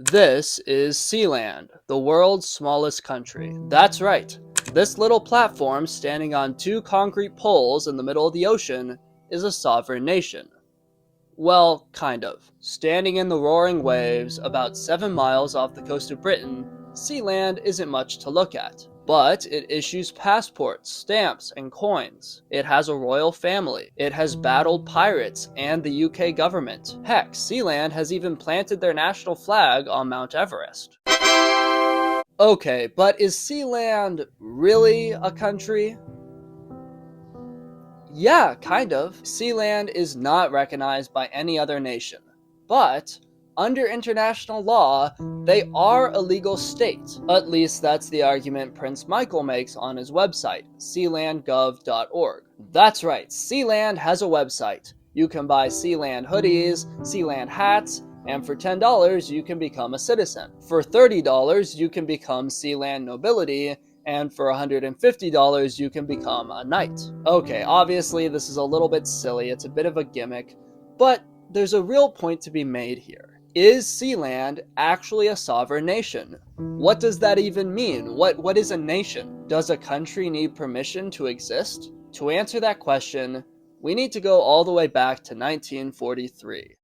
This is Sealand, the world's smallest country. That's right. This little platform standing on two concrete poles in the middle of the ocean is a sovereign nation. Well, kind of. Standing in the roaring waves about 7 miles off the coast of Britain, Sealand isn't much to look at. But it issues passports, stamps, and coins. It has a royal family. It has battled pirates and the UK government. Heck, Sealand has even planted their national flag on Mount Everest. Okay, but is Sealand really a country? Yeah, kind of. Sealand is not recognized by any other nation. But, under international law, they are a legal state. At least that's the argument Prince Michael makes on his website, sealandgov.org. That's right, Sealand has a website. You can buy Sealand hoodies, Sealand hats, and for $10 you can become a citizen. For $30 you can become Sealand nobility, and for $150 you can become a knight. Okay, obviously this is a little bit silly, it's a bit of a gimmick, but there's a real point to be made here. Is Sealand actually a sovereign nation? What does that even mean? What is a nation? Does a country need permission to exist? To answer that question, we need to go all the way back to 1943.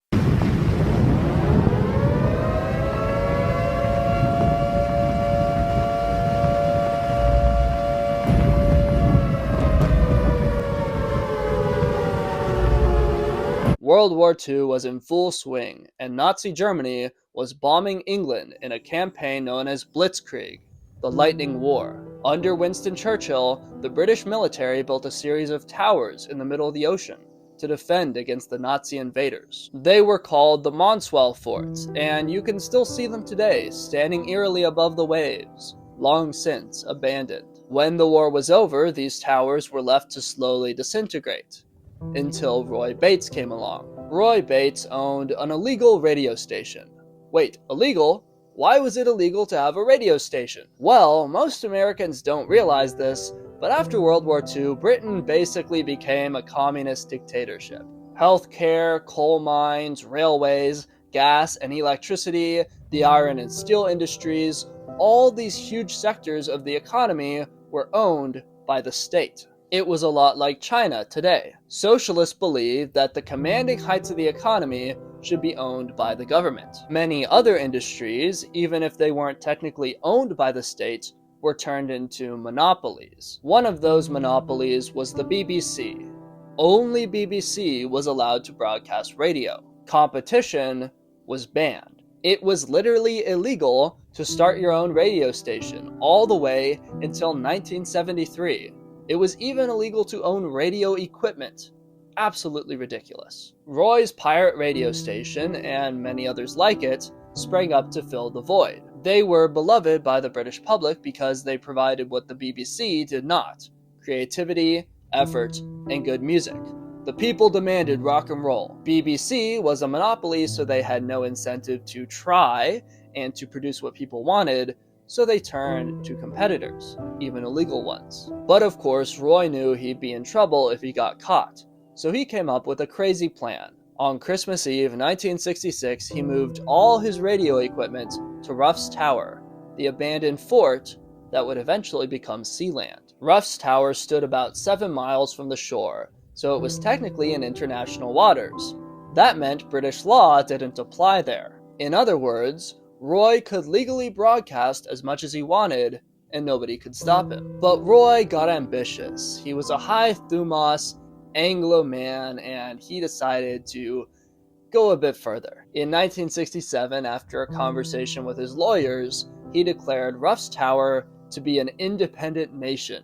World War II was in full swing, and Nazi Germany was bombing England in a campaign known as Blitzkrieg, the Lightning War. Under Winston Churchill, the British military built a series of towers in the middle of the ocean to defend against the Nazi invaders. They were called the Montswell Forts, and you can still see them today, standing eerily above the waves, long since abandoned. When the war was over, these towers were left to slowly disintegrate, until Roy Bates came along. Roy Bates owned an illegal radio station. Wait, illegal? Why was it illegal to have a radio station? Well, most Americans don't realize this, but after World War II, Britain basically became a communist dictatorship. Healthcare, coal mines, railways, gas and electricity, the iron and steel industries, all these huge sectors of the economy were owned by the state. It was a lot like China today. Socialists believed that the commanding heights of the economy should be owned by the government. Many other industries, even if they weren't technically owned by the state, were turned into monopolies. One of those monopolies was the BBC. Only BBC was allowed to broadcast radio. Competition was banned. It was literally illegal to start your own radio station all the way until 1973. It was even illegal to own radio equipment. Absolutely ridiculous. Roy's pirate radio station, and many others like it, sprang up to fill the void. They were beloved by the British public because they provided what the BBC did not: creativity, effort, and good music. The people demanded rock and roll. BBC was a monopoly, so they had no incentive to try and to produce what people wanted, so they turned to competitors, even illegal ones. But of course, Roy knew he'd be in trouble if he got caught, so he came up with a crazy plan. On Christmas Eve 1966, he moved all his radio equipment to Ruff's Tower, the abandoned fort that would eventually become Sealand. Ruff's Tower stood about 7 miles from the shore, so it was technically in international waters. That meant British law didn't apply there. In other words, Roy could legally broadcast as much as he wanted, and nobody could stop him. But Roy got ambitious. He was a high thumos Anglo man, and he decided to go a bit further. In 1967, after a conversation with his lawyers, he declared Ruff's Tower to be an independent nation,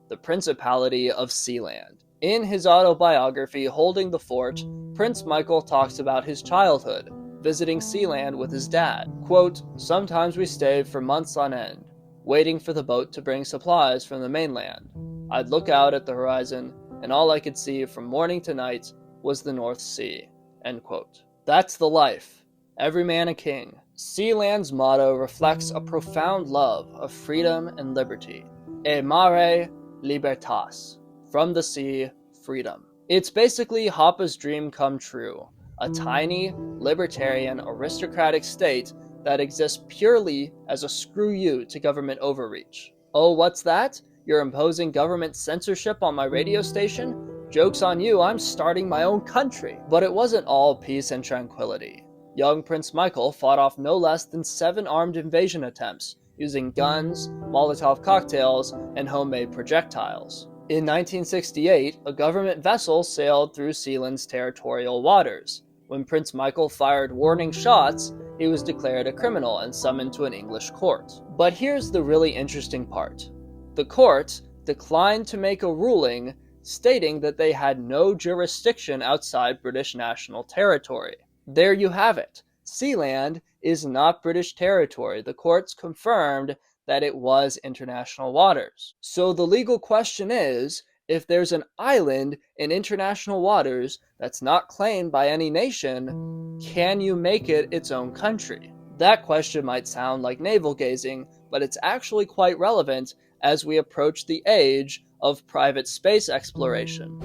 the Principality of Sealand. In his autobiography, Holding the Fort, Prince Michael talks about his childhood, visiting Sealand with his dad. Quote, "Sometimes we stayed for months on end, waiting for the boat to bring supplies from the mainland. I'd look out at the horizon, and all I could see from morning to night was the North Sea." End quote. That's the life. Every man a king. Sealand's motto reflects a profound love of freedom and liberty. E mare libertas. From the sea, freedom. It's basically Hoppa's dream come true. A tiny, libertarian, aristocratic state that exists purely as a screw you to government overreach. Oh, what's that? You're imposing government censorship on my radio station? Joke's on you, I'm starting my own country. But it wasn't all peace and tranquility. Young Prince Michael fought off no less than 7 armed invasion attempts, using guns, Molotov cocktails, and homemade projectiles. In 1968, a government vessel sailed through Sealand's territorial waters. When Prince Michael fired warning shots, he was declared a criminal and summoned to an English court. But here's the really interesting part. The court declined to make a ruling stating that they had no jurisdiction outside British national territory. There you have it. Sealand is not British territory. The courts confirmed that it was international waters. So the legal question is, if there's an island in international waters that's not claimed by any nation, can you make it its own country? That question might sound like navel-gazing, but it's actually quite relevant as we approach the age of private space exploration.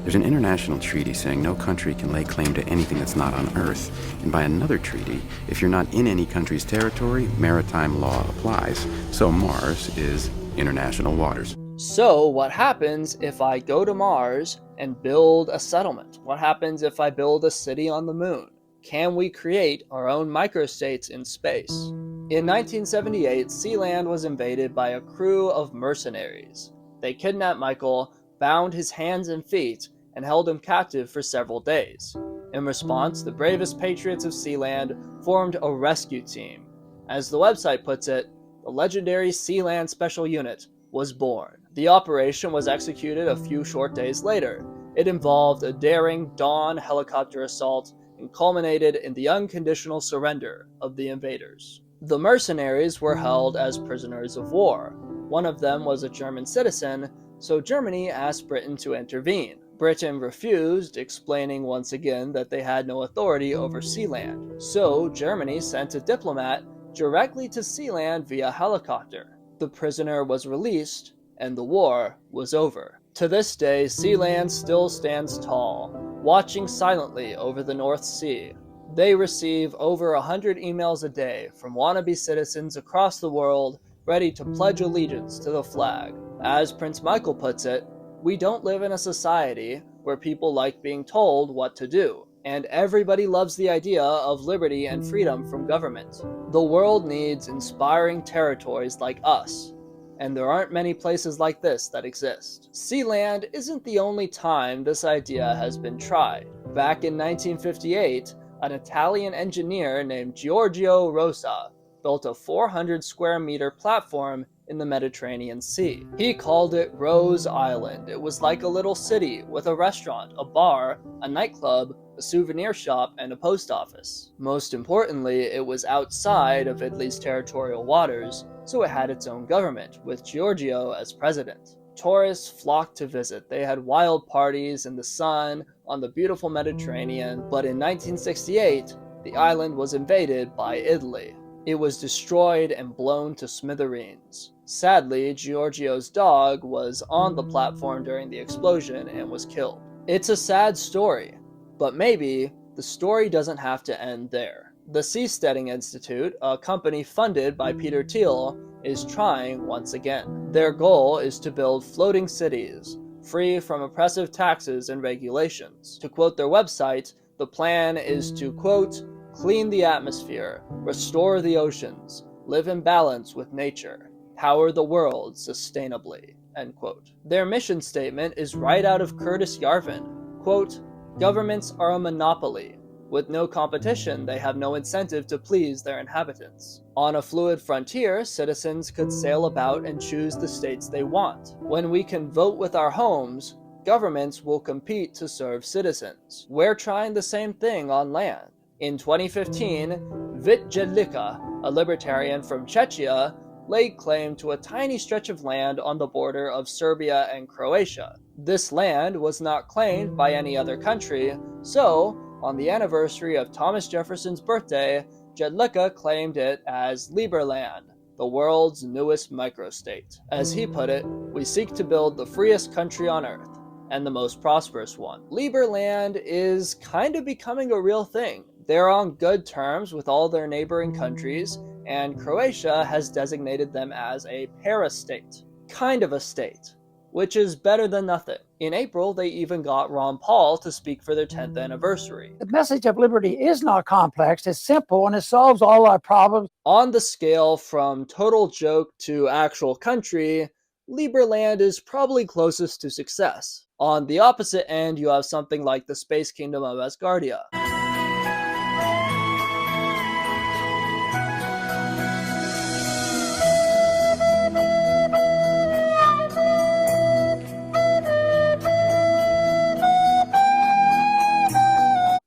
There's an international treaty saying no country can lay claim to anything that's not on Earth. And by another treaty, if you're not in any country's territory, maritime law applies. So Mars is international waters. So what happens if I go to Mars and build a settlement? What happens if I build a city on the moon? Can we create our own microstates in space? In 1978, Sealand was invaded by a crew of mercenaries. They kidnapped Michael, bound his hands and feet, and held him captive for several days. In response, the bravest patriots of Sealand formed a rescue team. As the website puts it, the legendary Sealand Special Unit was born. The operation was executed a few short days later. It involved a daring dawn helicopter assault and culminated in the unconditional surrender of the invaders. The mercenaries were held as prisoners of war. One of them was a German citizen, so Germany asked Britain to intervene. Britain refused, explaining once again that they had no authority over Sealand. So Germany sent a diplomat directly to Sealand via helicopter. The prisoner was released, and the war was over. To this day, Sealand still stands tall, watching silently over the North Sea. They receive over 100 emails a day from wannabe citizens across the world ready to pledge allegiance to the flag. As Prince Michael puts it, we don't live in a society where people like being told what to do, and everybody loves the idea of liberty and freedom from government. The world needs inspiring territories like us, and there aren't many places like this that exist. Sealand isn't the only time this idea has been tried. Back in 1958, an Italian engineer named Giorgio Rosa built a 400 square meter platform in the Mediterranean Sea. He called it Rose Island. It was like a little city with a restaurant, a bar, a nightclub, a souvenir shop, and a post office. Most importantly, it was outside of Italy's territorial waters, so it had its own government, with Giorgio as president. Tourists flocked to visit. They had wild parties in the sun on the beautiful Mediterranean, but in 1968, the island was invaded by Italy. It was destroyed and blown to smithereens. Sadly, Giorgio's dog was on the platform during the explosion and was killed. It's a sad story, but maybe the story doesn't have to end there. The Seasteading Institute, a company funded by Peter Thiel, is trying once again. Their goal is to build floating cities, free from oppressive taxes and regulations. To quote their website, the plan is to, quote, clean the atmosphere, restore the oceans, live in balance with nature, power the world sustainably, end quote. Their mission statement is right out of Curtis Yarvin. Quote, governments are a monopoly. With no competition, they have no incentive to please their inhabitants. On a fluid frontier, citizens could sail about and choose the states they want. When we can vote with our homes, governments will compete to serve citizens. We're trying the same thing on land. In 2015, Vit Jedlicka, a libertarian from Czechia, laid claim to a tiny stretch of land on the border of Serbia and Croatia. This land was not claimed by any other country, so, on the anniversary of Thomas Jefferson's birthday, Jedlicka claimed it as Liberland, the world's newest microstate. As he put it, we seek to build the freest country on earth, and the most prosperous one. Liberland is kind of becoming a real thing. They're on good terms with all their neighboring countries, and Croatia has designated them as a para-state, kind of a state, which is better than nothing. In April, they even got Ron Paul to speak for their 10th anniversary. The message of liberty is not complex, it's simple, and it solves all our problems. On the scale from total joke to actual country, Liberland is probably closest to success. On the opposite end, you have something like the Space Kingdom of Asgardia.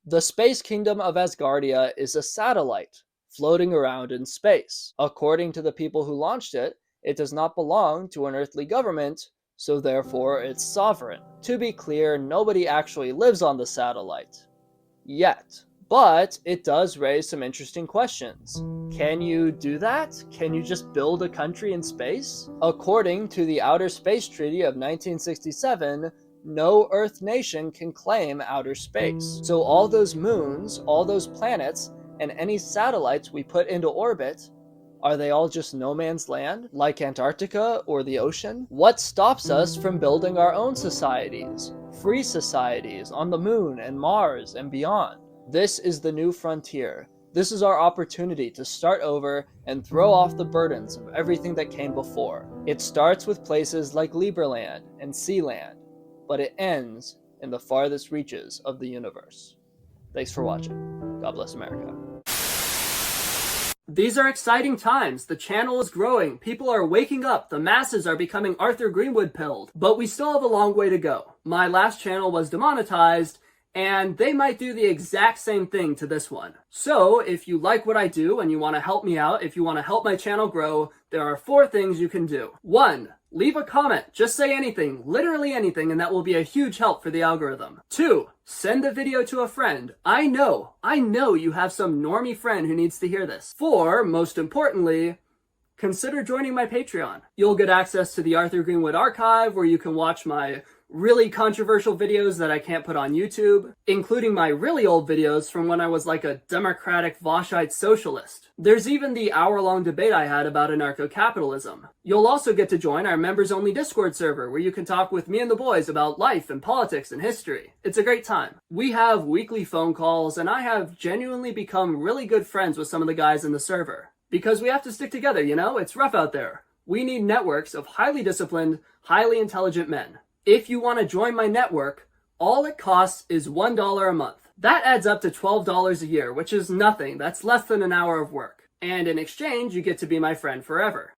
The Space Kingdom of Asgardia is a satellite floating around in space. According to the people who launched it, it does not belong to an earthly government, so therefore it's sovereign. To be clear, nobody actually lives on the satellite. Yet. But it does raise some interesting questions. Can you do that? Can you just build a country in space? According to the Outer Space Treaty of 1967, no Earth nation can claim outer space. So all those moons, all those planets, and any satellites we put into orbit, are they all just no man's land, like Antarctica or the ocean? What stops us from building our own societies, free societies on the moon and Mars and beyond? This is the new frontier. This is our opportunity to start over and throw off the burdens of everything that came before. It starts with places like Liberland and Sealand, but it ends in the farthest reaches of the universe. Thanks for watching. God bless America. These are exciting times. The channel is growing. People are waking up. The masses are becoming Arthur Greenwood pilled. But we still have a long way to go. My last channel was demonetized, and they might do the exact same thing to this one. So, if you like what I do and you want to help me out, if you want to help my channel grow, there are 4 things you can do. 1. Leave a comment. Just say anything, literally anything, and that will be a huge help for the algorithm. 2. Send the video to a friend. I know you have some normie friend who needs to hear this. 4, most importantly, consider joining my Patreon. You'll get access to the Arthur Greenwood archive, where you can watch my really controversial videos that I can't put on YouTube, including my really old videos from when I was like a democratic Voshite socialist. There's even the hour-long debate I had about anarcho-capitalism. You'll also get to join our members-only Discord server, where you can talk with me and the boys about life and politics and history. It's a great time. We have weekly phone calls, and I have genuinely become really good friends with some of the guys in the server. Because we have to stick together, you know? It's rough out there. We need networks of highly disciplined, highly intelligent men. If you want to join my network, all it costs is $1 a month. That adds up to $12 a year, which is nothing. That's less than an hour of work. And in exchange, you get to be my friend forever.